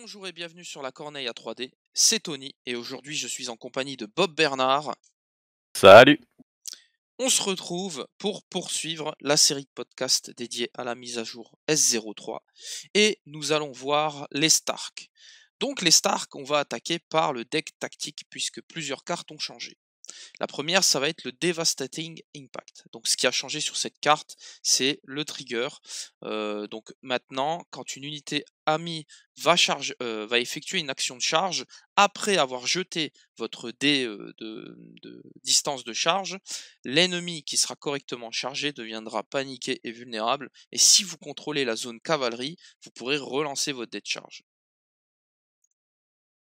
Bonjour et bienvenue sur la Corneille à 3D, c'est Tony et aujourd'hui je suis en compagnie de Bob Bernard. Salut. On se retrouve pour poursuivre la série de podcasts dédiée à la mise à jour S03 et nous allons voir les Stark. Donc les Stark, on va attaquer par le deck tactique puisque plusieurs cartes ont changé. La première, ça va être le Devastating Impact. Donc ce qui a changé sur cette carte, c'est le trigger. Donc maintenant, quand une unité amie va effectuer une action de charge, après avoir jeté votre dé de distance de charge, l'ennemi qui sera correctement chargé deviendra paniqué et vulnérable. Et si vous contrôlez la zone cavalerie, vous pourrez relancer votre dé de charge.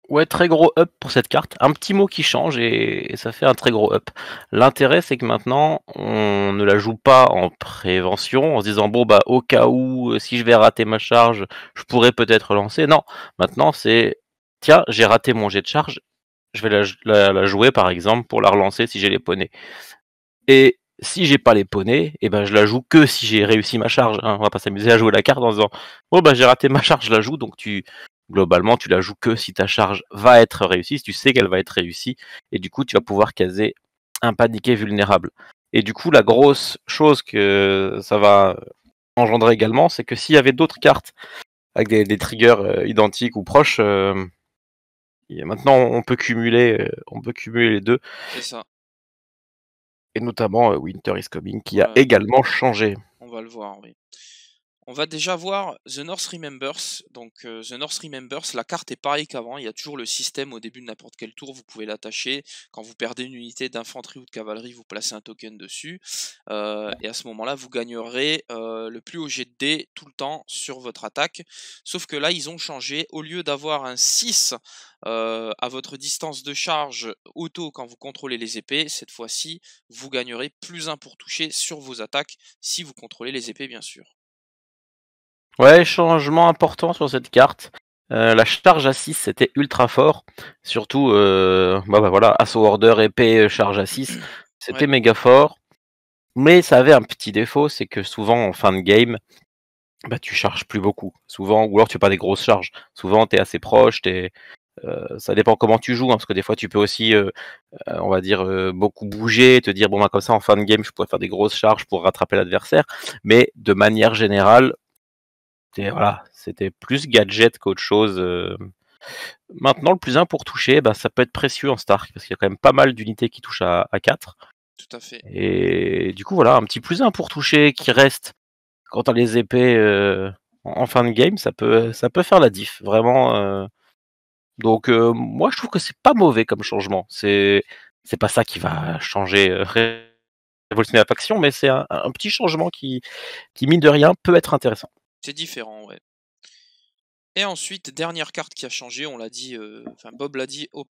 Ouais, très gros up pour cette carte. Un petit mot qui change et ça fait un très gros up. L'intérêt, c'est que maintenant, on ne la joue pas en prévention, en se disant, bon, bah, au cas où, si je vais rater ma charge, je pourrais peut-être lancer. Non, maintenant, c'est, tiens, j'ai raté mon jet de charge, je vais la jouer, par exemple, pour la relancer si j'ai les poneys. Et si j'ai pas les poneys, et ben, je la joue que si j'ai réussi ma charge. Hein. On va pas s'amuser à jouer la carte en disant, bon, bah, j'ai raté ma charge, je la joue, donc globalement, tu la joues que si ta charge va être réussie, si tu sais qu'elle va être réussie, et du coup, tu vas pouvoir caser un paniqué vulnérable. Et du coup, la grosse chose que ça va engendrer également, c'est que s'il y avait d'autres cartes avec des triggers identiques ou proches, maintenant on peut cumuler les deux, C'est ça. et notamment Winter is Coming qui a Ouais, également changé. on va le voir, oui. On va déjà voir The North Remembers. Donc The North Remembers, la carte est pareille qu'avant, il y a toujours le système au début de n'importe quel tour, vous pouvez l'attacher. Quand vous perdez une unité d'infanterie ou de cavalerie, vous placez un token dessus. Et à ce moment-là, vous gagnerez le plus haut jet de dés tout le temps sur votre attaque. Sauf que là, ils ont changé. Au lieu d'avoir un 6 à votre distance de charge auto quand vous contrôlez les épées, cette fois-ci, vous gagnerez plus 1 pour toucher sur vos attaques, si vous contrôlez les épées bien sûr. Ouais, changement important sur cette carte. La charge à 6 c'était ultra fort. Surtout, bah voilà, Assaut Order, épée, charge à 6, Ouais. c'était méga fort. Mais ça avait un petit défaut, c'est que souvent en fin de game, bah tu charges plus beaucoup. Souvent, ou alors tu fais pas des grosses charges. Souvent t'es assez proche, ça dépend comment tu joues, hein, parce que des fois tu peux aussi, on va dire, beaucoup bouger, te dire bon bah comme ça en fin de game je pourrais faire des grosses charges pour rattraper l'adversaire. Mais de manière générale, voilà, c'était plus gadget qu'autre chose. Maintenant, le plus 1 pour toucher, bah, ça peut être précieux en Stark, parce qu'il y a quand même pas mal d'unités qui touchent à 4. Tout à fait. Et du coup, voilà, un petit plus 1 pour toucher qui reste quand t'as les épées en fin de game, ça peut faire la diff, vraiment. Donc, moi, je trouve que c'est pas mauvais comme changement. C'est pas ça qui va changer, révolutionner la faction, mais c'est un petit changement qui, mine de rien, peut être intéressant. C'est différent, ouais. Et ensuite, dernière carte qui a changé, on l'a dit, enfin Bob l'a dit au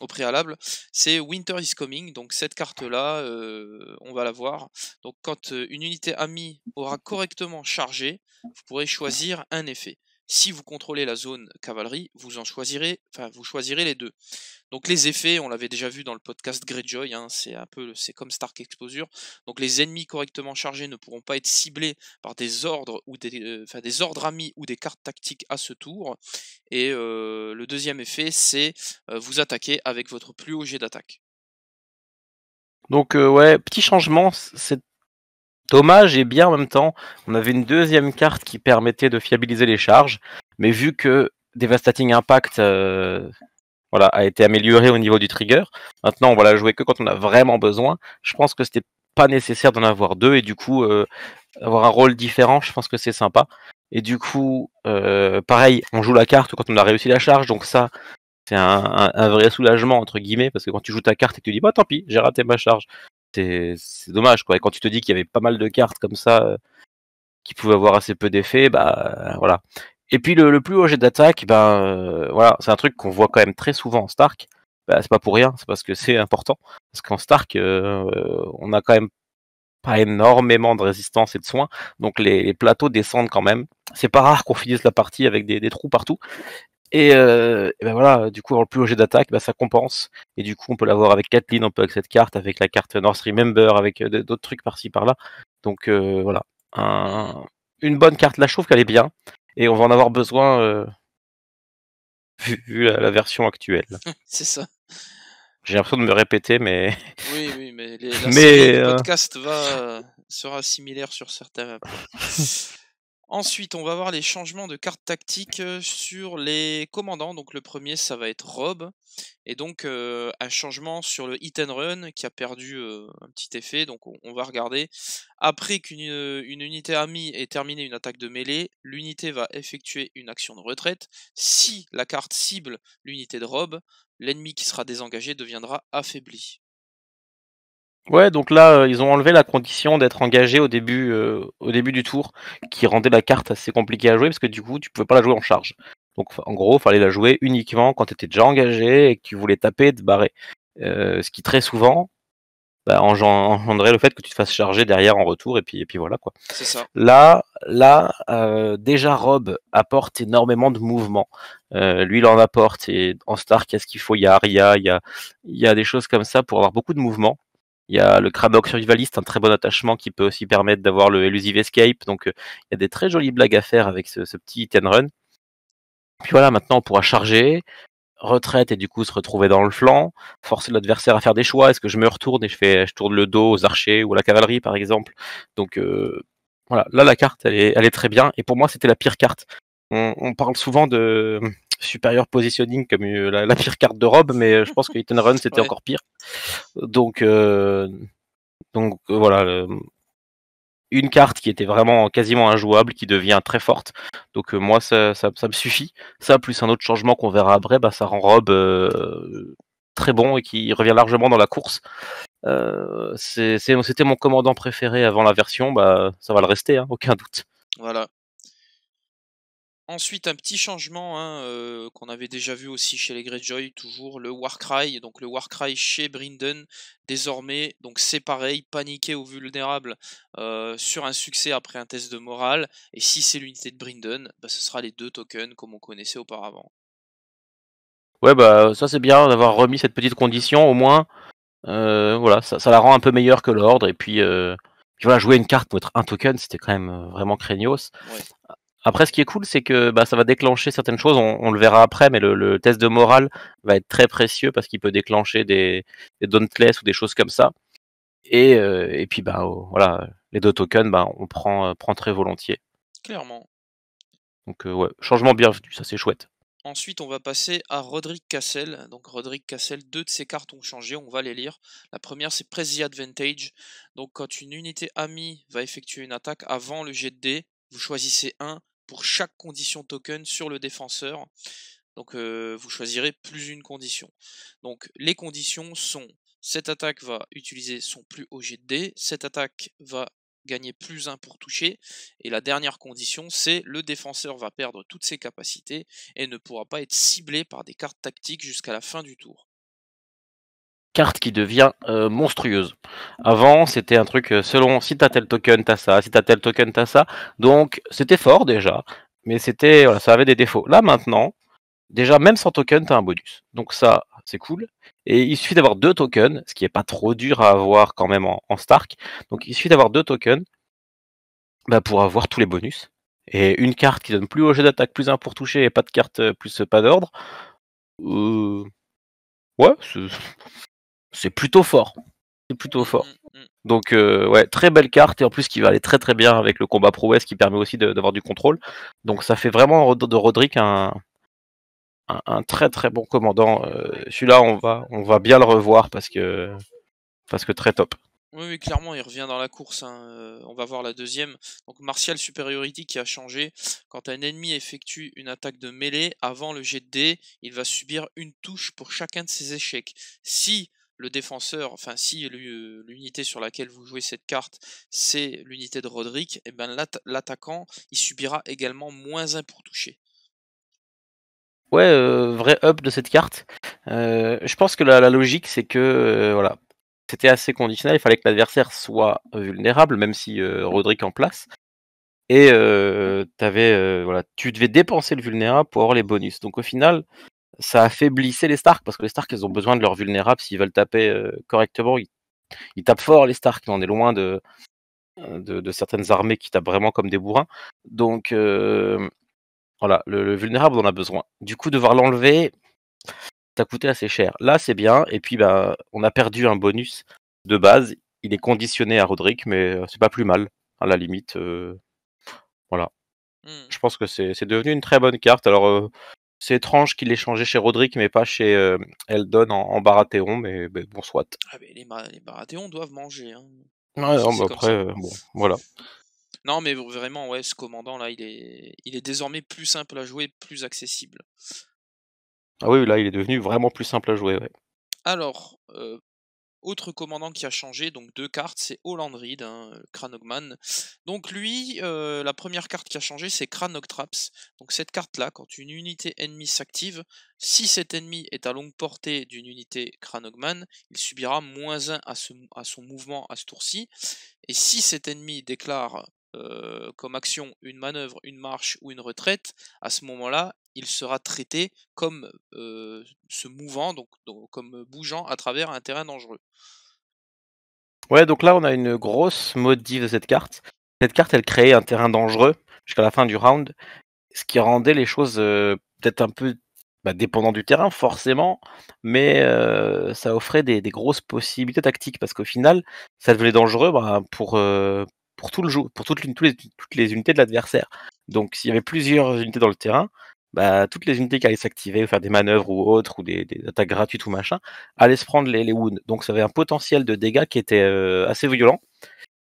préalable, c'est Winter is Coming. Donc cette carte-là, on va la voir. Donc quand une unité amie aura correctement chargé, vous pourrez choisir un effet. Si vous contrôlez la zone cavalerie, vous choisirez les deux. Donc les effets, on l'avait déjà vu dans le podcast Greyjoy, hein, c'est comme Stark Exposure. Donc les ennemis correctement chargés ne pourront pas être ciblés par des ordres ou des ordres amis ou des cartes tactiques à ce tour. Et le deuxième effet, c'est vous attaquer avec votre plus haut jet d'attaque. Donc, ouais, petit changement, c'est dommage et bien en même temps. On avait une deuxième carte qui permettait de fiabiliser les charges, mais vu que Devastating Impact voilà, a été amélioré au niveau du trigger, maintenant on va la jouer que quand on a vraiment besoin. Je pense que c'était pas nécessaire d'en avoir deux et du coup avoir un rôle différent, je pense que c'est sympa. Et du coup, pareil, on joue la carte quand on a réussi la charge, donc ça, c'est un vrai soulagement entre guillemets, parce que quand tu joues ta carte et que tu dis bah tant pis, j'ai raté ma charge, c'est dommage quoi. Et quand tu te dis qu'il y avait pas mal de cartes comme ça qui pouvaient avoir assez peu d'effets, bah voilà. Et puis le plus haut jet d'attaque, ben voilà, c'est un truc qu'on voit quand même très souvent en Stark. Bah, c'est pas pour rien, c'est parce que c'est important. Parce qu'en Stark, on a quand même pas énormément de résistance et de soins, donc les plateaux descendent quand même. C'est pas rare qu'on finisse la partie avec des trous partout. Et ben voilà, du coup, avoir le plus haut jet d'attaque, bah, ça compense. Et du coup, on peut l'avoir avec Kathleen, on peut avec cette carte, avec la carte North Remember, avec d'autres trucs par-ci par-là. Donc voilà, Mhm. une bonne carte. Là, je trouve qu'elle est bien. Et on va en avoir besoin vu la version actuelle. C'est ça. J'ai l'impression de me répéter, mais Oui, mais la série mais du podcast sera similaire sur certains points. Ensuite, on va voir les changements de cartes tactiques, sur les commandants. Donc le premier, ça va être Rob et donc un changement sur le hit and run qui a perdu, un petit effet. Donc on va regarder. Après qu'une unité amie ait terminé une attaque de mêlée, l'unité va effectuer une action de retraite. Si la carte cible l'unité de Rob, l'ennemi qui sera désengagé deviendra affaibli. ouais, donc là, ils ont enlevé la condition d'être engagé au début du tour, qui rendait la carte assez compliquée à jouer parce que du coup, tu pouvais pas la jouer en charge. Donc en gros, fallait la jouer uniquement quand tu étais déjà engagé et que tu voulais taper et te barrer. Ce qui très souvent, bah, engendrait le fait que tu te fasses charger derrière en retour et puis voilà quoi. C'est ça. Déjà Rob apporte énormément de mouvement. Lui, il en apporte et en Stark, il y a ce qu'il faut, il y a Arya, il y a des choses comme ça pour avoir beaucoup de mouvement. Il y a le Krabok survivaliste, un très bon attachement qui peut aussi permettre d'avoir le Elusive Escape. Donc il y a des très jolies blagues à faire avec ce petit hit and run. Puis voilà, maintenant on pourra charger, retraite et du coup se retrouver dans le flanc, forcer l'adversaire à faire des choix. Est-ce que je me retourne et je tourne le dos aux archers ou à la cavalerie par exemple. Donc voilà, là la carte elle est très bien et pour moi c'était la pire carte. On parle souvent de superior positioning comme la pire carte de Rob, mais je pense que Hit and Run c'était Ouais, encore pire. Donc voilà, une carte qui était vraiment quasiment injouable, qui devient très forte. Donc moi, ça me suffit. Ça, plus un autre changement qu'on verra après, bah, ça rend Rob très bon et qui revient largement dans la course. C'était mon commandant préféré avant la version, bah, ça va le rester, hein, aucun doute. voilà. Ensuite, un petit changement, hein, qu'on avait déjà vu aussi chez les Greyjoy, toujours le Warcry. Donc le Warcry chez Brynden, désormais, donc c'est pareil, paniqué ou vulnérable sur un succès après un test de morale. Et si c'est l'unité de Brynden, bah, ce sera les 2 tokens comme on connaissait auparavant. Ouais, bah ça c'est bien d'avoir remis cette petite condition, au moins, voilà, ça la rend un peu meilleure que l'ordre. Et puis voilà, jouer une carte pour être un token, c'était quand même vraiment craignos. Ouais, Après, ce qui est cool, c'est que bah, ça va déclencher certaines choses. On le verra après, mais le test de morale va être très précieux parce qu'il peut déclencher des dauntless ou des choses comme ça. Et puis, bah, voilà, les 2 tokens, bah, on prend très volontiers. clairement. Donc, ouais, changement bienvenu, ça c'est chouette. Ensuite, on va passer à Roderick Cassel. Donc Roderick Cassel, 2 de ses cartes ont changé, on va les lire. La première, c'est Press the Advantage. Donc quand une unité amie va effectuer une attaque avant le jet de dés, vous choisissez un pour chaque condition token sur le défenseur. Donc vous choisirez plus une condition. Donc les conditions sont: cette attaque va utiliser son plus haut jet de dés, cette attaque va gagner plus 1 pour toucher, et la dernière condition, c'est le défenseur va perdre toutes ses capacités et ne pourra pas être ciblé par des cartes tactiques jusqu'à la fin du tour. Carte qui devient monstrueuse. Avant, c'était un truc selon si t'as tel token, t'as ça, si t'as tel token, t'as ça. Donc, c'était fort déjà, mais voilà, ça avait des défauts. Là maintenant, déjà, même sans token, t'as un bonus. Donc ça, c'est cool. Et il suffit d'avoir 2 tokens, ce qui est pas trop dur à avoir quand même en Stark. Donc il suffit d'avoir 2 tokens bah, pour avoir tous les bonus. Et une carte qui donne plus au jet d'attaque, plus un pour toucher, et pas de carte plus pas d'ordre. Euh, Ouais, c'est plutôt fort. C'est plutôt fort. Mm. Donc ouais, très belle carte et en plus qui va aller très très bien avec le combat prouesse qui permet aussi d'avoir du contrôle. Donc ça fait vraiment de Roderick un très très bon commandant. Celui-là, on va bien le revoir parce que très top. Oui, oui, clairement, il revient dans la course, hein, on va voir la deuxième. Donc Martial Superiority qui a changé. Quand un ennemi effectue une attaque de mêlée avant le jet de dés, il va subir une touche pour chacun de ses échecs. Si le défenseur, enfin si l'unité sur laquelle vous jouez cette carte, c'est l'unité de Roderick, et ben l'attaquant, il subira également -1 pour toucher. Ouais, vrai up de cette carte. Je pense que la logique, c'est que voilà, c'était assez conditionnel. Il fallait que l'adversaire soit vulnérable, même si Roderick en place. Et voilà, tu devais dépenser le vulnérable pour avoir les bonus. Donc au final, ça affaiblissait les Stark parce que les Stark, ils ont besoin de leur vulnérable s'ils veulent taper correctement. Ils tapent fort les Stark, mais on est loin de certaines armées qui tapent vraiment comme des bourrins. Donc Voilà, le vulnérable, on en a besoin. Du coup, devoir l'enlever, ça coûtait assez cher. Là, c'est bien. Et puis, bah, on a perdu un bonus de base. Il est conditionné à Roderick, mais c'est pas plus mal. À la limite, voilà. Hmm. Je pense que c'est devenu une très bonne carte. Alors, c'est étrange qu'il l'ait changé chez Roderick, mais pas chez Eldon en Baratheon, mais bon, soit. Ah, mais les Baratheons doivent manger, hein. Ouais, Si non, c'est mais comme après, ça. bon, voilà. Non, mais vraiment, ouais, ce commandant là, il est désormais plus simple à jouer, plus accessible. Ah oui, là, il est devenu vraiment plus simple à jouer, ouais. Alors, autre commandant qui a changé, donc 2 cartes, c'est Hollandrid, hein, Cranogman. Donc lui, la première carte qui a changé, c'est Cranogtraps. Donc cette carte-là, quand une unité ennemie s'active, si cet ennemi est à longue portée d'une unité Cranogman, il subira -1 à son mouvement à ce tour-ci. Et si cet ennemi déclare comme action une manœuvre, une marche ou une retraite, à ce moment-là, il sera traité comme se mouvant, donc comme bougeant à travers un terrain dangereux. Ouais, donc là, on a une grosse modif de cette carte. Cette carte, elle créait un terrain dangereux jusqu'à la fin du round, ce qui rendait les choses peut-être un peu bah, dépendant du terrain, forcément, mais ça offrait des grosses possibilités tactiques parce qu'au final, ça devenait dangereux bah, pour tout le jeu, pour toutes les unités de l'adversaire. Donc, s'il y avait plusieurs unités dans le terrain, bah, toutes les unités qui allaient s'activer, ou faire des manœuvres ou autres, ou des attaques gratuites ou machin, allaient se prendre les wounds. Donc, ça avait un potentiel de dégâts qui était assez violent.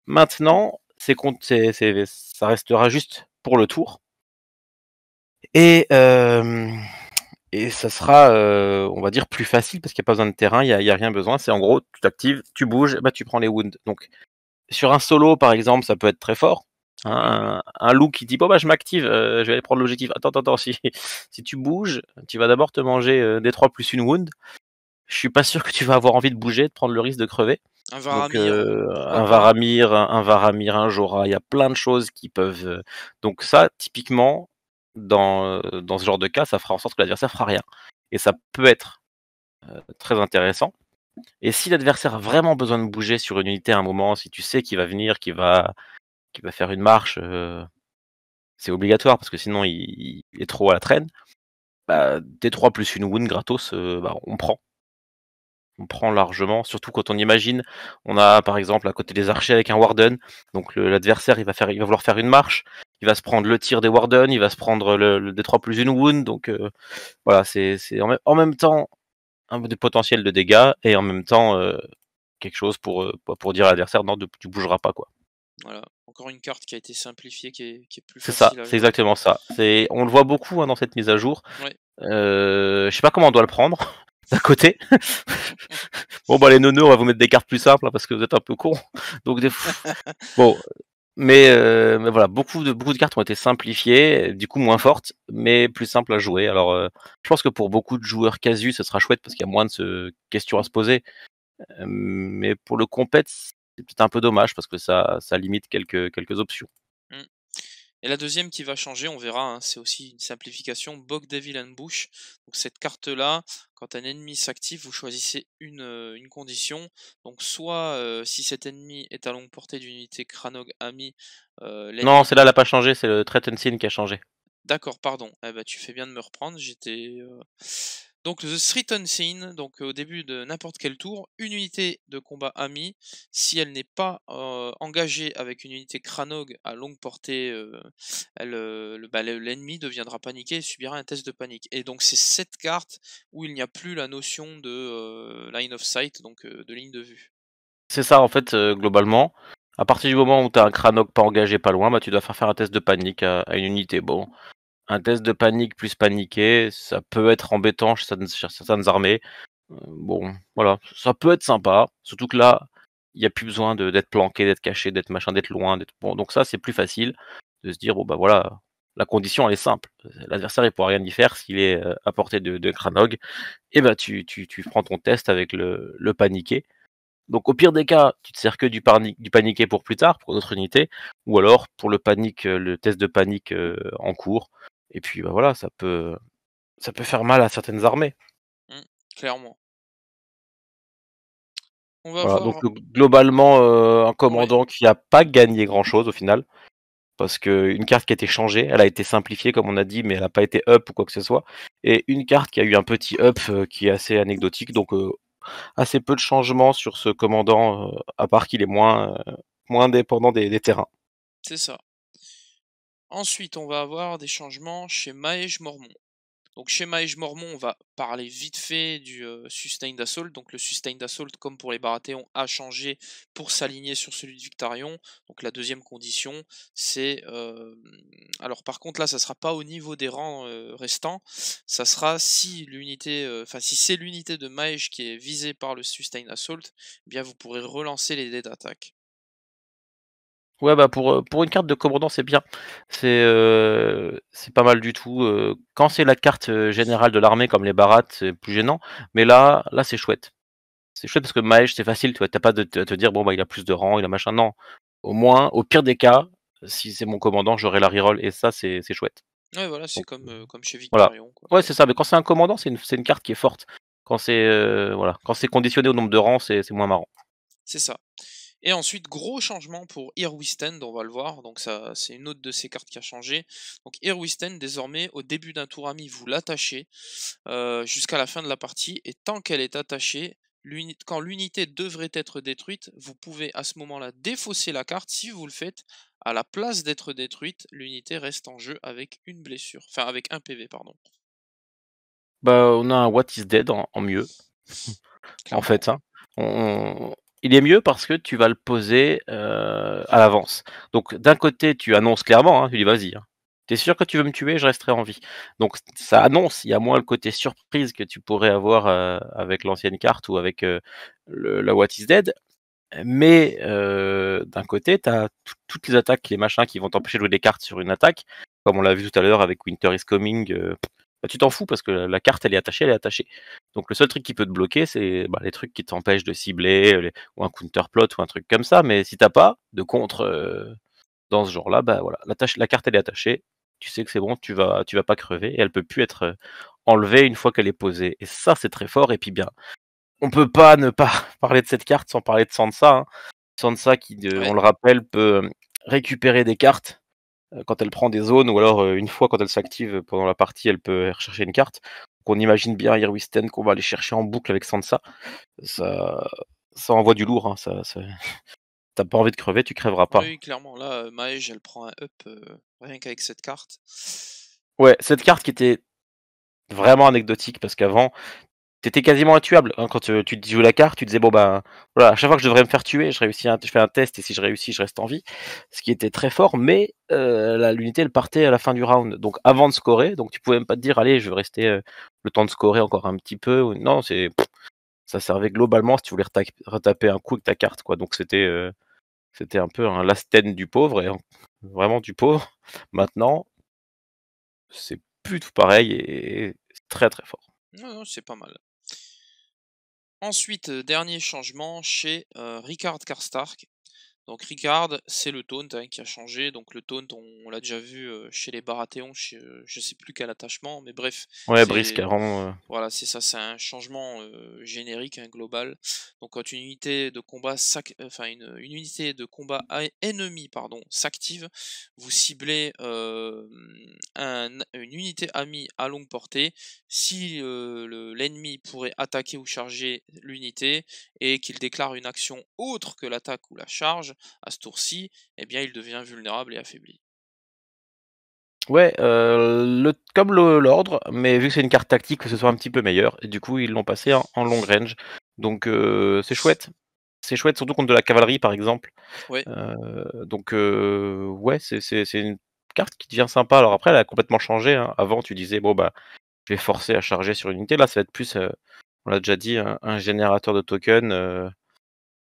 Maintenant, ça restera juste pour le tour. Et, et ça sera, on va dire, plus facile parce qu'il y a pas besoin de terrain, il y a rien besoin. C'est en gros, tu t'actives, tu bouges, bah, tu prends les wounds. Donc sur un solo, par exemple, ça peut être très fort, Oui. hein. Un loup qui dit: «Bon, bah, je m'active, je vais aller prendre l'objectif». Attends, attends, attends, si tu bouges, tu vas d'abord te manger, D3 plus une wound. Je suis pas sûr que tu vas avoir envie de bouger, de prendre le risque de crever. Un Donc Varamir, pourquoi un pas? Varamir, un Jorah, il y a plein de choses qui peuvent, donc ça, typiquement, dans ce genre de cas, ça fera en sorte que l'adversaire fera rien et ça peut être, très intéressant et si l'adversaire a vraiment besoin de bouger sur une unité à un moment, si tu sais qu'il va venir, qu'il va faire une marche, c'est obligatoire parce que sinon il est trop à la traîne, bah, D3 plus une wound gratos, bah, on prend. On prend largement, surtout quand on imagine, on a par exemple à côté des archers avec un warden, donc l'adversaire il va vouloir faire une marche, il va se prendre le tir des wardens, il va se prendre le D3 plus une wound, donc voilà, c'est en même temps un des potentiels de dégâts et en même temps quelque chose pour dire à l'adversaire non, tu bougeras pas quoi. Voilà, encore une carte qui a été simplifiée, qui est plus C'est ça, facile à c'est jouer. exactement ça. On le voit beaucoup hein, dans cette mise à jour. Ouais. Je sais pas comment on doit le prendre. D'un côté. Bon bah les nonos, on va vous mettre des cartes plus simples hein, parce que vous êtes un peu cons. Donc bon, mais voilà, beaucoup de cartes ont été simplifiées, du coup moins fortes, mais plus simples à jouer. Alors je pense que pour beaucoup de joueurs casus, ce sera chouette parce qu'il y a moins de questions à se poser. Mais pour le compète, c'est peut-être un peu dommage parce que ça limite quelques options. Mmh. Et la deuxième qui va changer, on verra, hein, c'est aussi une simplification, Bog Devil Ambush. Donc cette carte-là, quand un ennemi s'active, vous choisissez une condition. Donc soit si cet ennemi est à longue portée d'une unité Kranog ami, Non, l'ennemi... celle-là, elle a pas changé, c'est le Threat Unseen qui a changé. D'accord, pardon. Eh ben, tu fais bien de me reprendre. Donc The Street Unseen, donc au début de n'importe quel tour, une unité de combat amie, si elle n'est pas engagée avec une unité Kranog à longue portée, l'ennemi deviendra paniqué et subira un test de panique. Et donc c'est cette carte où il n'y a plus la notion de line of sight, donc de ligne de vue. C'est ça, en fait, globalement. À partir du moment où tu as un Kranog pas engagé pas loin, bah, tu dois faire un test de panique à une unité. Bon, un test de panique plus paniqué, ça peut être embêtant chez certaines armées. Bon, voilà, ça peut être sympa, surtout que là, il y a plus besoin d'être planqué, d'être caché, d'être machin, d'être loin, d'être bon, donc ça, c'est plus facile de se dire: «Bon, bah, voilà, la condition, elle est simple». L'adversaire, il pourra rien y faire s'il est, à portée de Kranog et bah, tu prends ton test avec le paniqué. Donc au pire des cas, tu te sers que du paniqué pour plus tard, pour d'autres unités, ou alors pour le test de panique, en cours et puis, bah, voilà, ça peut faire mal à certaines armées. Hmm, clairement. On va Voilà, donc voir. globalement, un Ouais. commandant qui a pas gagné grand chose au final. Parce qu'une carte qui a été changée, elle a été simplifiée comme on a dit, mais elle n'a pas été up ou quoi que ce soit. Et une carte qui a eu un petit up qui est assez anecdotique, donc assez peu de changements sur ce commandant, à part qu'il est moins dépendant des terrains. C'est ça. Ensuite, on va avoir des changements chez Maej Mormont. Donc chez Maej Mormont, on va parler vite fait du Sustained Assault. Donc le Sustained Assault, comme pour les Baratheons, a changé pour s'aligner sur celui de Victarion. Donc la deuxième condition, c'est... alors par contre là, ça sera pas au niveau des rangs restants. Ça sera si l'unité... Enfin si c'est l'unité de Maej qui est visée par le Sustained Assault, eh bien vous pourrez relancer les dés d'attaque. Ouais, bah, pour une carte de commandant, c'est bien. C'est pas mal du tout, quand c'est la carte, générale de l'armée comme les Barath, c'est plus gênant, mais là, c'est chouette. C'est chouette parce que Maej, c'est facile, tu vois? Tu pas de te dire: «Bon, bah, il a plus de rang, il a machin». Non, au moins, au pire des cas, si c'est mon commandant, j'aurai la reroll et ça, c'est chouette. Ouais voilà, c'est Donc comme chez voilà. Victarion, quoi. Ouais, c'est ça, mais quand c'est un commandant, c'est une carte qui est forte. Quand c'est, voilà, quand c'est conditionné au nombre de rangs, c'est moins marrant. C'est ça. Et ensuite, gros changement pour Here We Stand, on va le voir. Donc ça, c'est une autre de ces cartes qui a changé. Donc Here We Stand, désormais, au début d'un tour ami, vous l'attachez jusqu'à la fin de la partie. Et tant qu'elle est attachée, quand l'unité devrait être détruite, vous pouvez à ce moment-là défausser la carte. Si vous le faites, à la place d'être détruite, l'unité reste en jeu avec une blessure. Enfin, avec un PV, pardon. Bah, on a un What is Dead en mieux. En Clairement, fait, ouais. hein. On il est mieux parce que tu vas le poser, à l'avance. Donc d'un côté, tu annonces clairement, hein, tu dis: «Vas-y, hein. Tu sûr que tu veux me tuer? Je resterai en vie». Donc ça annonce, il y a moins le côté surprise que tu pourrais avoir, avec l'ancienne carte ou avec, la What is Dead. Mais d'un côté, tu as toutes les attaques, les machins qui vont t'empêcher de jouer des cartes sur une attaque, comme on l'a vu tout à l'heure avec Winter is Coming, bah, tu t'en fous parce que la carte elle est attachée, elle est attachée. Donc le seul truc qui peut te bloquer, c'est, bah, les trucs qui t'empêchent de cibler, les ou un counterplot ou un truc comme ça, mais si tu as pas de contre, dans ce genre-là, bah, voilà, la carte elle est attachée, tu sais que c'est bon, tu vas pas crever et elle peut plus être, enlevée une fois qu'elle est posée et ça, c'est très fort et puis bien, on peut pas ne pas parler de cette carte sans parler de Sansa, hein. Sansa qui, on Ouais. le rappelle, peut, récupérer des cartes, quand elle prend des zones ou alors, une fois quand elle s'active pendant la partie, elle peut rechercher une carte. Donc on imagine bien Here We Stand qu'on va aller chercher en boucle avec Sansa. Ça ça envoie du lourd, hein, ça tu pas envie de crever, tu crèveras Oui, pas. oui, clairement. Là, Maej, elle prend un up rien qu'avec cette carte. Ouais, cette carte qui était vraiment anecdotique parce qu'avant, t'étais quasiment intuable, hein, quand, tu jouais la carte, tu disais: «Bon, ben, voilà, à chaque fois que je devrais me faire tuer, je fais un test et si je réussis, je reste en vie». Ce qui était très fort, mais la l'unité, elle partait à la fin du round, donc avant de scorer, donc tu pouvais même pas te dire: «Allez, je vais rester, le temps de scorer encore un petit peu» ou non, ça servait globalement si tu voulais retaper un coup avec ta carte, quoi, donc c'était un peu un last stand du pauvre et vraiment du pauvre. Maintenant, c'est plus tout pareil et c'est très, très fort. Non, non, c'est pas mal. Ensuite, dernier changement chez Ricard Karstark. Donc Ricard, c'est le taunt hein, qui a changé. Donc le taunt, on l'a déjà vu chez les Baratheons, chez je sais plus quel attachement, mais bref, Ouais, c'est Briscaron, voilà, c'est ça, c'est un changement générique, un global. Donc quand une unité de combat enfin une unité de combat ennemie pardon s'active, vous ciblez une unité amie à longue portée. Si l'ennemi pourrait attaquer ou charger l'unité et qu'il déclare une action autre que l'attaque ou la charge, à ce tour-ci, eh bien il devient vulnérable et affaibli. ouais, le comme l'ordre, mais vu que c'est une carte tactique, que ce soit un petit peu meilleur et du coup, ils l'ont passé en long range. Donc c'est chouette. C'est chouette, surtout contre de la cavalerie, par exemple. Ouais. Donc ouais, c'est une carte qui devient sympa. Alors après, elle a complètement changé, hein. Avant, tu disais: «Bon, bah, je vais forcer à charger sur une unité». Là, ça va être plus, on l'a déjà dit, un générateur de tokens,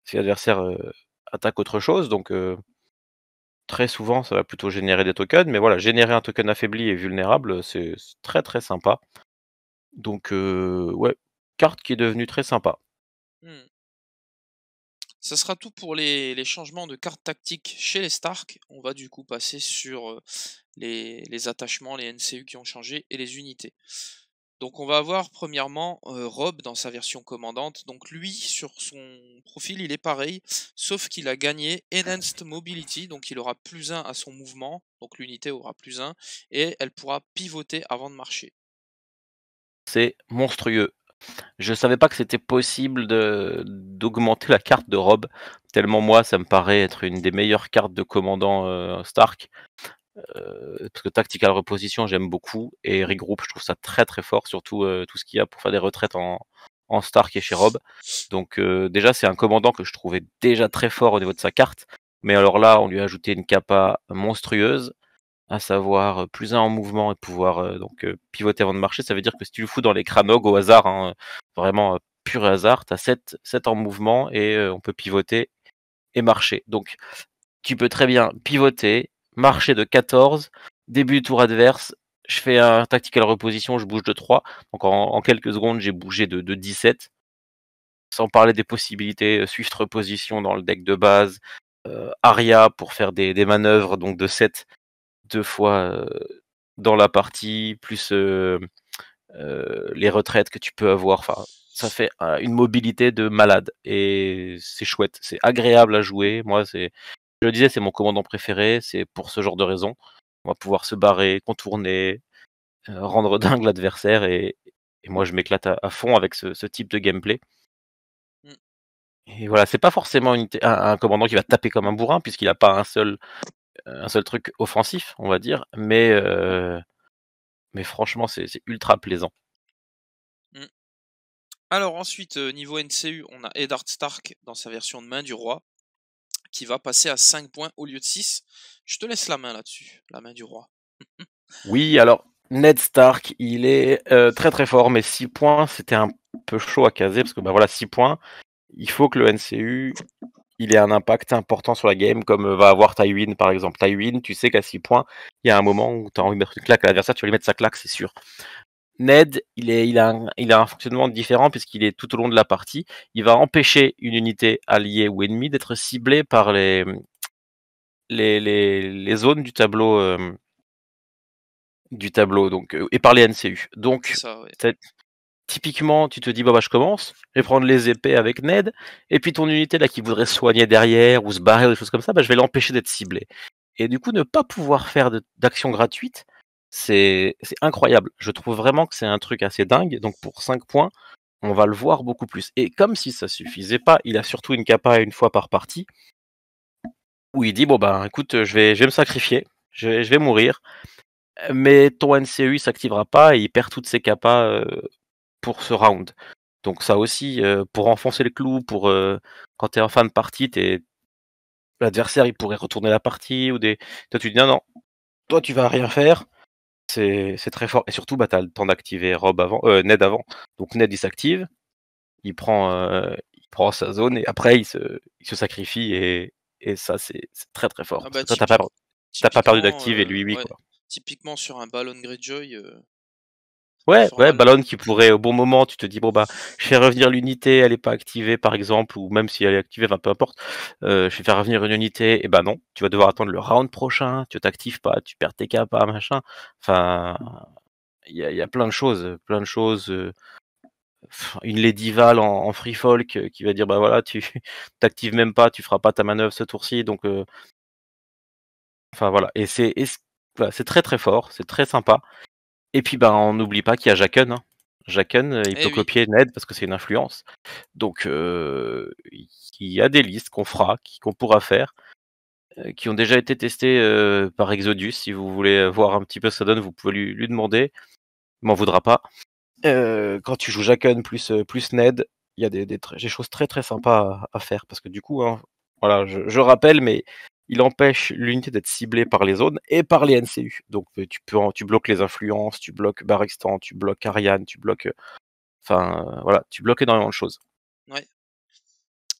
si l'adversaire, attaque autre chose. Donc très souvent, ça va plutôt générer des tokens, mais voilà, générer un token affaibli et vulnérable, c'est très, très sympa. Donc ouais, carte qui est devenue très sympa. Mmh. Ça sera tout pour les changements de cartes tactiques chez les Stark. On va du coup passer sur les attachements, les NCU qui ont changé et les unités. Donc on va avoir premièrement Rob dans sa version commandante. Donc lui, sur son profil, il est pareil, sauf qu'il a gagné Enhanced Mobility, donc il aura +1 à son mouvement, donc l'unité aura +1, et elle pourra pivoter avant de marcher. C'est monstrueux. Je savais pas que c'était possible d'augmenter la carte de Rob, tellement moi ça me paraît être une des meilleures cartes de commandant Stark. Parce que Tactical Reposition j'aime beaucoup et Regroup je trouve ça très très fort, surtout tout ce qu'il y a pour faire des retraites en Stark et chez Rob. Donc déjà c'est un commandant que je trouvais déjà très fort au niveau de sa carte, mais alors là on lui a ajouté une capa monstrueuse, à savoir +1 en mouvement et pouvoir pivoter avant de marcher. Ça veut dire que si tu le fous dans les Kranog au hasard, hein, vraiment pur hasard, tu as 7 en mouvement et on peut pivoter et marcher. Donc tu peux très bien pivoter, marcher de 14, début du tour adverse, je fais un tactical reposition, je bouge de 3. Donc en quelques secondes, j'ai bougé de 17. Sans parler des possibilités swift reposition dans le deck de base, Aria pour faire des manœuvres donc de 7 2 fois dans la partie, plus les retraites que tu peux avoir. Enfin, ça fait une mobilité de malade et c'est chouette, c'est agréable à jouer. Moi, je le disais, c'est mon commandant préféré. C'est pour ce genre de raison. On va pouvoir se barrer, contourner, rendre dingue l'adversaire et moi je m'éclate à fond avec ce type de gameplay. Mm. Et voilà, c'est pas forcément un commandant qui va taper comme un bourrin puisqu'il a pas un seul truc offensif, on va dire, mais franchement, c'est ultra plaisant. Mm. Alors ensuite, niveau NCU, on a Eddard Stark dans sa version de main du roi, qui va passer à 5 points au lieu de 6. Je te laisse la main là-dessus, la main du roi. Oui, alors, Ned Stark, il est très très fort, mais 6 points, c'était un peu chaud à caser, parce que bah voilà, 6 points, il faut que le NCU, il ait un impact important sur la game, comme va avoir Tywin par exemple. Tywin, tu sais qu'à 6 points, il y a un moment où tu as envie de mettre une claque à l'adversaire, tu vas lui mettre sa claque, c'est sûr. Ned, il a un fonctionnement différent puisqu'il est tout au long de la partie. Il va empêcher une unité alliée ou ennemie d'être ciblée par les zones du tableau donc, et par les NCU. Donc, Ça, ouais. typiquement, tu te dis, bah, je commence, je vais prendre les épées avec Ned, et puis ton unité là qui voudrait se soigner derrière ou se barrer ou des choses comme ça, bah, je vais l'empêcher d'être ciblé. Et du coup, ne pas pouvoir faire d'action gratuite, c'est incroyable. Je trouve vraiment que c'est un truc assez dingue. Donc pour 5 points, on va le voir beaucoup plus. Et comme si ça suffisait pas, il a surtout une capa une fois par partie, où il dit, bon ben écoute, je vais me sacrifier, je vais mourir, mais ton NCU s'activera pas et il perd toutes ses capas pour ce round. Donc ça aussi, pour enfoncer le clou, quand tu es en fin de partie, l'adversaire il pourrait retourner la partie, toi tu dis non, non, toi tu vas rien faire, c'est très fort. Et surtout, bah, tu as le temps d'activer Ned avant. Donc Ned il s'active, il prend sa zone et après il se sacrifie et ça c'est très très fort. Ah Parce bah que toi t'as pas perdu typiquement, d'active et lui oui ouais, quoi. typiquement sur un Ballon Greyjoy, Ouais, fort ouais, mal. Ballon qui pourrait au bon moment, tu te dis bon bah je fais revenir l'unité, elle est pas activée par exemple, ou même si elle est activée, enfin peu importe, je vais faire revenir une unité, et bah non, tu vas devoir attendre le round prochain, tu t'actives pas, tu perds tes capas, machin. Enfin, il y a plein de choses. Une Lady Val en free folk qui va dire bah voilà, tu t'actives même pas, tu feras pas ta manœuvre ce tour-ci, donc enfin voilà. Voilà, c'est très très fort, c'est très sympa. Et puis, ben, on n'oublie pas qu'il y a Jaqen, hein. Jaqen, il Eh peut oui, copier Ned parce que c'est une influence. Donc, il y a des listes qu'on pourra faire, qui ont déjà été testées par Exodus. Si vous voulez voir un petit peu ce que ça donne, vous pouvez lui demander. Il m'en voudra pas. Quand tu joues Jaqen plus Ned, il y a des choses très très sympas à faire parce que du coup, hein, voilà, je rappelle, mais il empêche l'unité d'être ciblée par les zones et par les NCU. Donc tu bloques les influences, tu bloques Barristan, tu bloques Ariane, enfin voilà, tu bloques énormément de choses. ouais.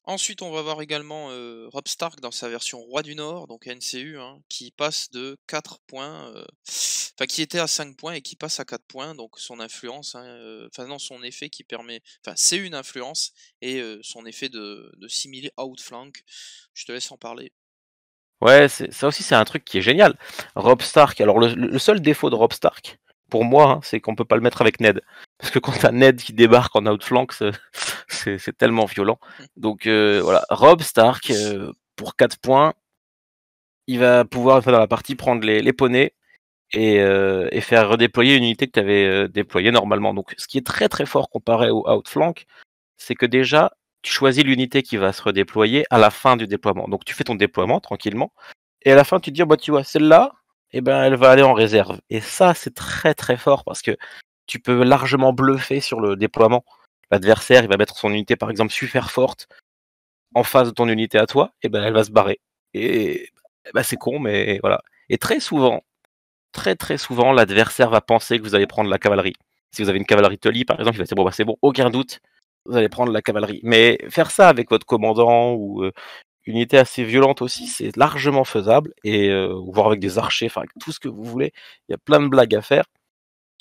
Ensuite, on va voir également Robb Stark dans sa version Roi du Nord, donc NCU, hein, qui passe de 4 points, enfin qui était à 5 points et qui passe à 4 points, donc son influence, hein, enfin non, son effet qui permet, enfin c'est une influence, et son effet de simuler Outflank. Je te laisse en parler. Ouais, ça aussi c'est un truc qui est génial. Robb Stark, alors le seul défaut de Robb Stark, pour moi, hein, c'est qu'on peut pas le mettre avec Ned. Parce que quand t'as Ned qui débarque en outflank, c'est tellement violent. Donc voilà, Robb Stark, pour 4 points, il va pouvoir, enfin, dans la partie, prendre les poneys et faire redéployer une unité que tu avais déployée normalement. Donc ce qui est très très fort comparé au outflank, c'est que déjà, tu choisis l'unité qui va se redéployer à la fin du déploiement. Donc tu fais ton déploiement tranquillement, et à la fin tu te dis, bah tu vois, celle-là, eh ben, elle va aller en réserve. Et ça, c'est très très fort parce que tu peux largement bluffer sur le déploiement. L'adversaire, il va mettre son unité par exemple super forte en face de ton unité à toi, et ben elle va se barrer. Et ben, c'est con, mais voilà. Et très souvent, très très souvent, l'adversaire va penser que vous allez prendre la cavalerie. Si vous avez une cavalerie Tully, par exemple, il va se dire, bon, bah, c'est bon, aucun doute, vous allez prendre la cavalerie. Mais faire ça avec votre commandant ou une unité assez violente aussi, c'est largement faisable, et voire avec des archers, enfin avec tout ce que vous voulez. Il y a plein de blagues à faire.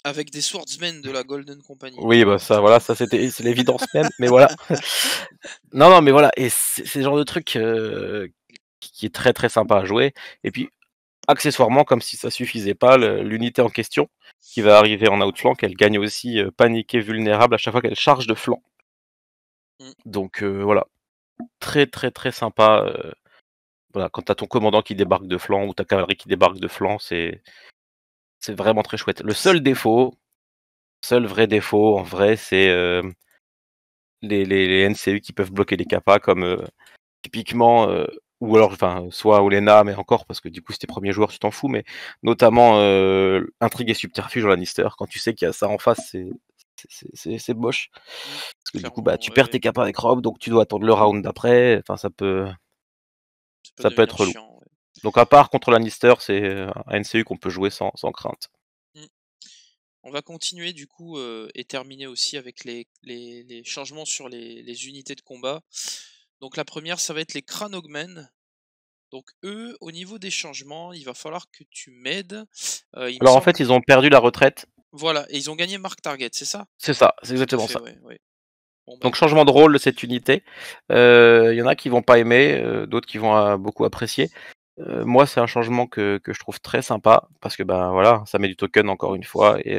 Avec des swordsmen de la Golden Company. Oui, bah ça, voilà, ça c'est l'évidence même, mais voilà. Non, non, mais voilà, et c'est le genre de truc qui est très très sympa à jouer. Et puis, accessoirement, comme si ça suffisait pas, l'unité en question qui va arriver en outflank, elle gagne aussi paniquée vulnérable à chaque fois qu'elle charge de flanc. Mm. Donc voilà, très très très sympa. Voilà, quand t'as ton commandant qui débarque de flanc ou ta cavalerie qui débarque de flanc, c'est vraiment très chouette. Le seul défaut, seul vrai défaut en vrai, c'est les NCU qui peuvent bloquer les capas, comme typiquement, ou alors, enfin, soit Olenna, mais encore, parce que du coup, si t'es premier joueur, tu t'en fous, mais notamment Intrigue et Subterfuge au Lannister, quand tu sais qu'il y a ça en face, c'est moche. Parce que du coup, bah, Clairement, tu perds ouais. tes capas avec Rob, donc tu dois attendre le round d'après, enfin, Ça peut ça peut devenir être relou. chiant. Ouais. Donc à part contre Lannister, c'est un NCU qu'on peut jouer sans crainte. Mm. On va continuer du coup et terminer aussi avec les changements sur les unités de combat. Donc la première, ça va être les Cranogmen. Donc eux, au niveau des changements, il va falloir que tu m'aides. Il me Alors en semble. fait, ils ont perdu la retraite. Voilà, et ils ont gagné Mark Target, c'est ça? C'est ça, c'est Tout à exactement fait, ça. ouais, ouais. Bon bah Donc écoute. changement de rôle de cette unité. Il y en a qui vont pas aimer, d'autres qui vont beaucoup apprécier. Moi, c'est un changement que je trouve très sympa parce que ben voilà, ça met du token encore une fois, et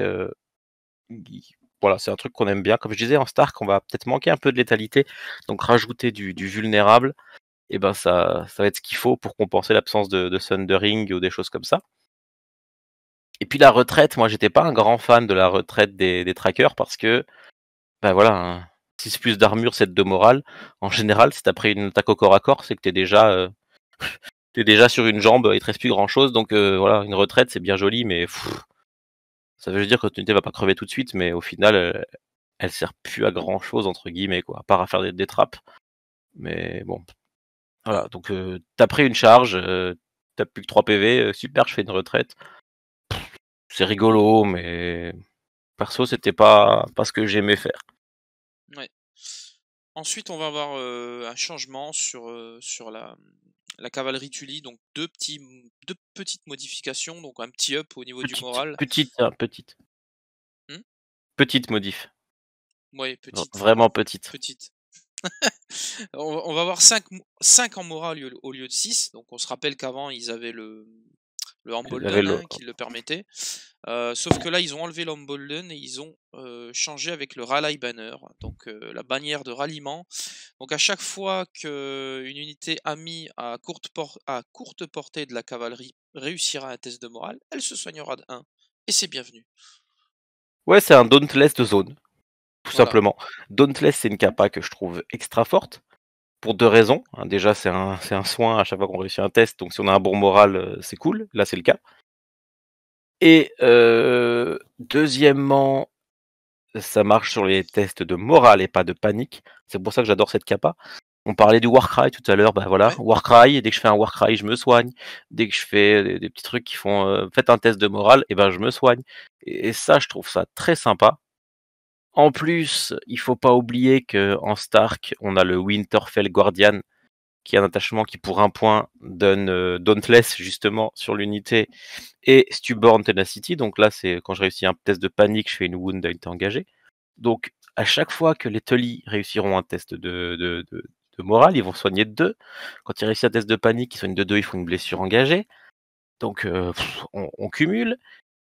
voilà, c'est un truc qu'on aime bien. Comme je disais, en Stark, on va peut-être manquer un peu de létalité, donc rajouter du vulnérable, et ben ça va être ce qu'il faut pour compenser l'absence de Sundering ou des choses comme ça. Et puis la retraite, moi j'étais pas un grand fan de la retraite des trackers parce que, ben voilà, 6 plus d'armure, 7 de morale. En général, si t'as pris une attaque au corps à corps, c'est que t'es déjà sur une jambe, il te reste plus grand chose. Donc voilà, une retraite c'est bien joli, mais ça veut dire que l'unité va pas crever tout de suite, mais au final, elle sert plus à grand chose entre guillemets, quoi, à part à faire des trappes. Mais bon, Mm. voilà. Donc t'as pris une charge, t'as plus que 3 PV, super, je fais une retraite. C'est rigolo, mais perso, c'était pas ce que j'aimais faire. Ouais. Ensuite, on va avoir un changement sur la cavalerie Tully, donc deux petites modifications, donc un petit up au niveau du Petite, moral. petite, hein, petite. Hmm. Petite modif. Ouais, petite, Vraiment petite. petite. On va avoir 5 en moral au lieu de 6. Donc on se rappelle qu'avant ils avaient le Ils avaient Embolden le... hein, qui le permettait. Sauf que là ils ont enlevé l'Embolden et ils ont changé avec le Rally Banner, donc la bannière de ralliement. Donc à chaque fois qu'une unité amie à courte portée de la cavalerie réussira un test de morale, elle se soignera de 1. Et c'est bienvenu. Ouais, c'est un Dauntless de zone, tout Voilà. simplement. Dauntless, c'est une capa que je trouve extra forte, pour 2 raisons. Hein. Déjà, c'est un soin à chaque fois qu'on réussit un test, donc si on a un bon moral, c'est cool. Là, c'est le cas. Et deuxièmement, ça marche sur les tests de morale et pas de panique. C'est pour ça que j'adore cette capa. On parlait du Warcry tout à l'heure, bah voilà, Ouais. Warcry, dès que je fais un Warcry, je me soigne. Dès que je fais des petits trucs qui font faites un test de morale, et ben je me soigne. Et ça, je trouve ça très sympa. En plus, il faut pas oublier que en Stark, on a le Winterfell Guardian, qui est un attachement qui pour un point donne Dauntless justement sur l'unité et Stubborn Tenacity. Donc là, c'est quand je réussis un test de panique, je fais une wound à unité engagée. Donc à chaque fois que les Tully réussiront un test de morale, ils vont soigner de 2. Quand ils réussissent un test de panique, ils soignent de 2, ils font une blessure engagée. Donc on cumule.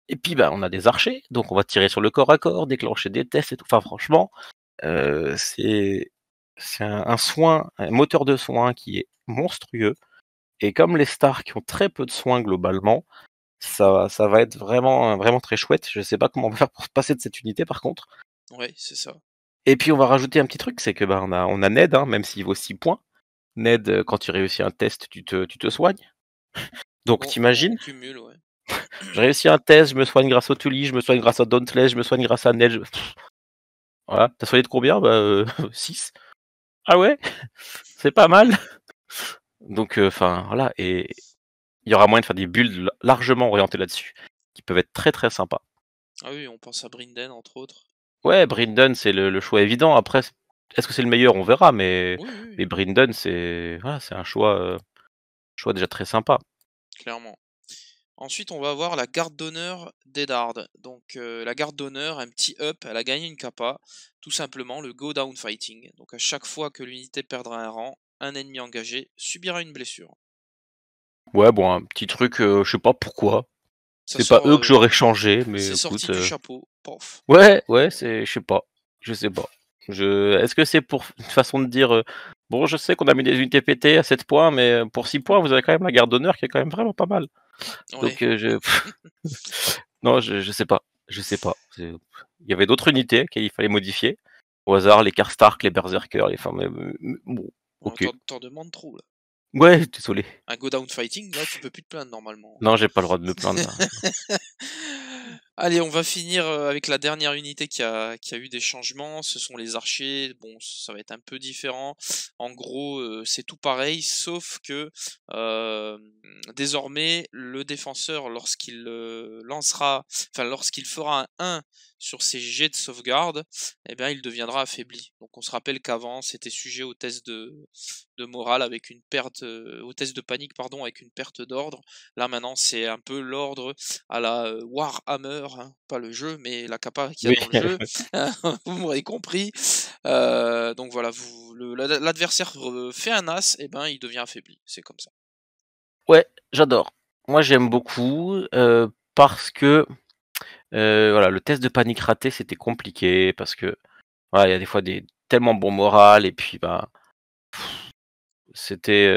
Et puis, bah, on a des archers, donc on va tirer sur le corps à corps, déclencher des tests et tout. Enfin, franchement, c'est un soin, un moteur de soin qui est monstrueux. Et comme les stars qui ont très peu de soins globalement, ça va être vraiment très chouette. Je sais pas comment on va faire pour se passer de cette unité par contre. Ouais, c'est ça. Et puis on va rajouter un petit truc, c'est que, bah, on a Ned, hein, même s'il vaut 6 points. Ned, quand tu réussis un test, tu te soignes. Donc On t'imagines, cumule, ouais. je réussis un test, je me soigne grâce au Tully, je me soigne grâce à Dauntless, je me soigne grâce à Ned, voilà. Tu soigné de combien? Bah, 6. Ah ouais? C'est pas mal. Donc enfin voilà, et il y aura moyen de faire des builds largement orientés là-dessus, qui peuvent être très, très sympas. Ah oui, on pense à Brinden, entre autres. Ouais, Brynden, c'est le choix évident. Après, est-ce que c'est le meilleur? On verra, mais Oui, oui, oui, mais Brynden, c'est voilà, c'est un choix déjà très sympa. clairement. Ensuite, on va avoir la garde d'honneur d'Eddard. Donc, la garde d'honneur, un petit up, elle a gagné une capa. Tout simplement, le Go Down Fighting. Donc, à chaque fois que l'unité perdra un rang, un ennemi engagé subira une blessure. Ouais, bon, un petit truc, je sais pas pourquoi. Ça C'est pas sort, eux que j'aurais changé, mais c'est sorti écoute, du chapeau. Pof. ouais, je sais pas. Est-ce que c'est pour une façon de dire, «Bon, je sais qu'on a mis des unités pétées à 7 points, mais pour 6 points, vous avez quand même la garde d'honneur qui est quand même vraiment pas mal». Ouais. Donc je non, je sais pas, je sais pas. Il y avait d'autres unités qu'il fallait modifier. Au hasard, les Karstark, les Berserkers, les enfin, bon, On OK. t'en demandes trop, là. Ouais, désolé. Un Go Down Fighting, là, tu peux plus te plaindre normalement. Non, j'ai pas le droit de me plaindre là. Allez, on va finir avec la dernière unité qui a eu des changements. Ce sont les archers. Bon, ça va être un peu différent. En gros, c'est tout pareil, sauf que désormais, le défenseur, lorsqu'il lancera, enfin, lorsqu'il fera un 1 sur ses jets de sauvegarde, eh bien, il deviendra affaibli. Donc, on se rappelle qu'avant, c'était sujet au test de morale avec une perte, au test de panique, pardon, avec une perte d'ordre. Là, maintenant, c'est un peu l'ordre à la Warhammer, hein, pas le jeu, mais la capa qu'il y a Oui. dans le jeu. Vous m'aurez compris. Donc voilà, l'adversaire fait un as, et ben il devient affaibli. C'est comme ça. Ouais, j'adore. Moi, j'aime beaucoup, parce que, voilà, le test de panique raté, c'était compliqué parce que, voilà, il y a des fois des tellement bon moral et puis, bah, c'était,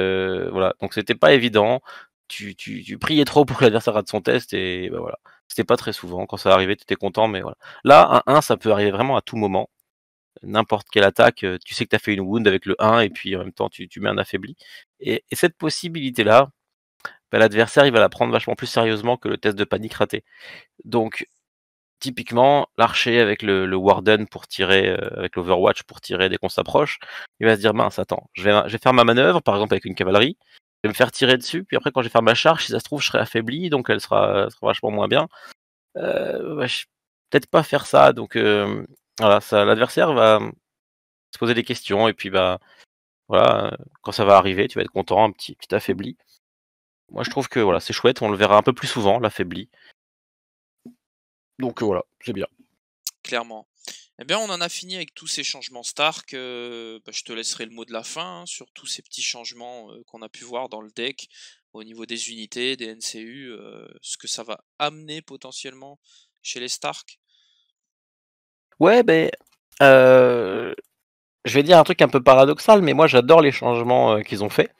voilà, donc c'était pas évident. Tu priais trop pour que l'adversaire rate son test et bah, voilà. C'était pas très souvent. Quand ça arrivait, tu étais content, mais voilà. Là, un 1, ça peut arriver vraiment à tout moment. N'importe quelle attaque, tu sais que tu as fait une wound avec le 1 et puis en même temps tu mets un affaibli et cette possibilité-là, bah, l'adversaire, il va la prendre vachement plus sérieusement que le test de panique raté. Donc typiquement, l'archer avec le warden pour tirer, avec l'overwatch pour tirer dès qu'on s'approche, il va se dire: «Mince, attends, je vais faire ma manœuvre», par exemple avec une cavalerie, je vais me faire tirer dessus, puis après quand je vais faire ma charge, si ça se trouve, je serai affaibli, donc elle sera vachement moins bien. Ouais, peut-être pas faire ça, donc voilà, ça l'adversaire va se poser des questions et puis, bah, voilà, quand ça va arriver, tu vas être content, un petit affaibli. Moi, je trouve que, voilà, c'est chouette, on le verra un peu plus souvent, l'affaibli. Donc Mm, voilà, c'est bien. clairement. Eh bien, on en a fini avec tous ces changements Stark. Bah, je te laisserai le mot de la fin, hein, sur tous ces petits changements qu'on a pu voir dans le deck au niveau des unités, des NCU, ce que ça va amener potentiellement chez les Stark. Ouais, beh, heu, je vais dire un truc un peu paradoxal, mais moi, j'adore les changements, qu'ils ont faits.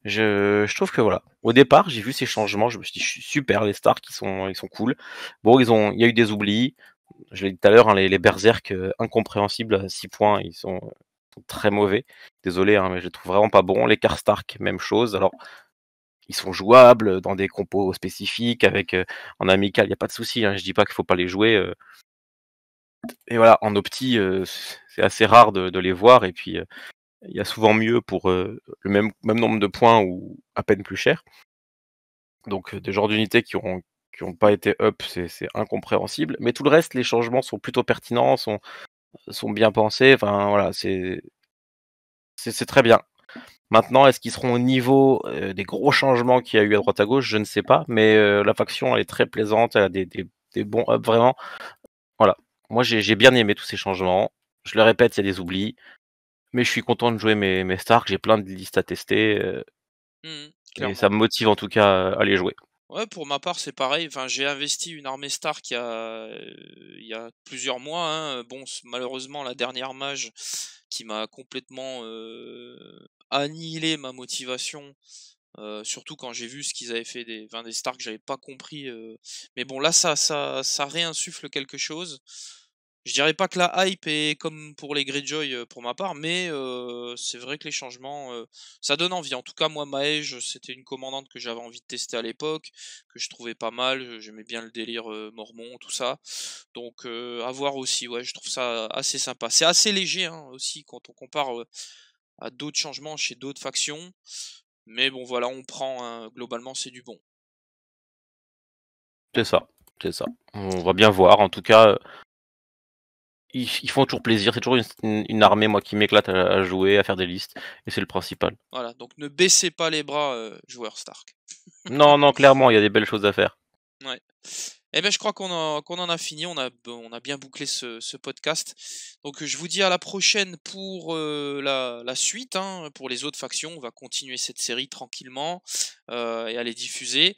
Je trouve que, voilà, au départ, j'ai vu ces changements, je me suis dit: Super, les Stark, ils sont cool». Bon, il y a eu des oublis, je l'ai dit tout à l'heure, hein, les berserk, incompréhensibles à 6 points, ils sont très mauvais. Désolé, hein, mais je les trouve vraiment pas bons. Les Karstark, même chose. Alors, ils sont jouables dans des compos spécifiques avec, en amical, il y a pas de souci, hein, je dis pas qu'il faut pas les jouer, et voilà, en opti, c'est assez rare de les voir et puis, il y a souvent mieux pour, le même nombre de points ou à peine plus cher. Donc, des genres d'unités qui ont pas été up, c'est incompréhensible. Mais tout le reste, les changements sont plutôt pertinents, sont bien pensés, enfin voilà, c'est très bien. Maintenant, est-ce qu'ils seront au niveau, des gros changements qu'il y a eu à droite à gauche? Je ne sais pas, mais, la faction elle est très plaisante, elle a des bons ups vraiment. Voilà. Moi j'ai bien aimé tous ces changements. Je le répète, il y a des oublis, mais je suis content de jouer mes Stark, j'ai plein de listes à tester, et ça Clairement. me motive en tout cas à les jouer. Ouais, pour ma part, c'est pareil. Enfin, j'ai investi une armée Stark il y a plusieurs mois, hein. Bon, malheureusement, la dernière mage qui m'a complètement annihilé ma motivation. Surtout quand j'ai vu ce qu'ils avaient fait des Stark, j'avais pas compris. Mais bon, là, ça réinsuffle quelque chose. Je dirais pas que la hype est comme pour les Greyjoy pour ma part, mais c'est vrai que les changements, ça donne envie. En tout cas, moi, Maege, c'était une commandante que j'avais envie de tester à l'époque, que je trouvais pas mal. J'aimais bien le délire mormon, tout ça. Donc, à voir aussi. Ouais, je trouve ça assez sympa. C'est assez léger hein, aussi quand on compare à d'autres changements chez d'autres factions. Mais bon, voilà, on prend. Hein, globalement, c'est du bon. C'est ça, c'est ça. On va bien voir. En tout cas, ils font toujours plaisir. C'est toujours une armée, moi, qui m'éclate à jouer, à faire des listes, et c'est le principal. Voilà, donc ne baissez pas les bras, joueurs Stark. Non, non, clairement, il y a des belles choses à faire. Ouais. Eh ben, je crois qu'on en a fini. On a bien bouclé ce podcast. Donc, je vous dis à la prochaine pour la suite, hein, pour les autres factions. On va continuer cette série tranquillement et à les diffuser.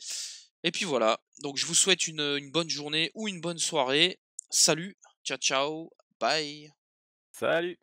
Et puis voilà. Donc, je vous souhaite une bonne journée ou une bonne soirée. Salut, ciao, ciao, bye. Salut!